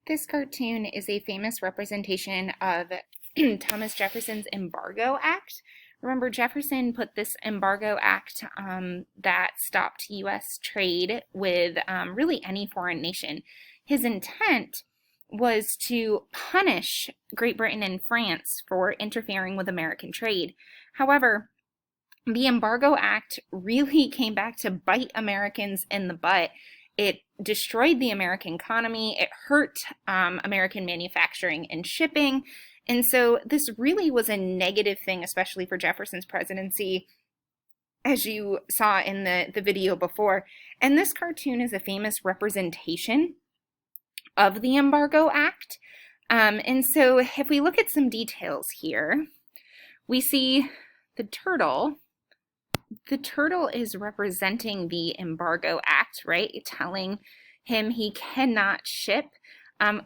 This cartoon is a famous representation of Thomas Jefferson's Embargo Act. Remember, Jefferson put this Embargo Act that stopped U.S. trade with really any foreign nation. His intent was to punish Great Britain and France for interfering with American trade. However, the Embargo Act really came back to bite Americans in the butt. It destroyed the American economy. It hurt American manufacturing and shipping. And so this really was a negative thing, especially for Jefferson's presidency, as you saw in the video before. And this cartoon is a famous representation of the Embargo Act. And so if we look at some details here, we see the turtle. The turtle is representing the Embargo Act, right? Telling him he cannot ship.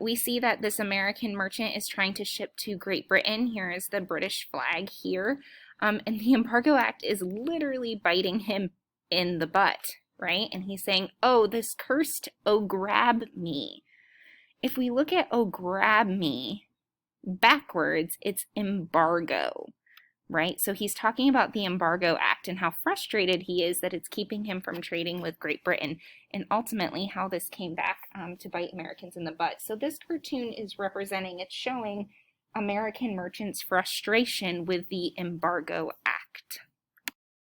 We see that this American merchant is trying to ship to Great Britain. Here is the British flag here. And the Embargo Act is literally biting him in the butt, right? And he's saying, oh, this cursed, oh, grab me. If we look at oh, grab me backwards, it's embargo. Right? So he's talking about the Embargo Act and how frustrated he is that it's keeping him from trading with Great Britain, and ultimately how this came back to bite Americans in the butt. So this cartoon is representing, it's showing American merchants' frustration with the Embargo Act.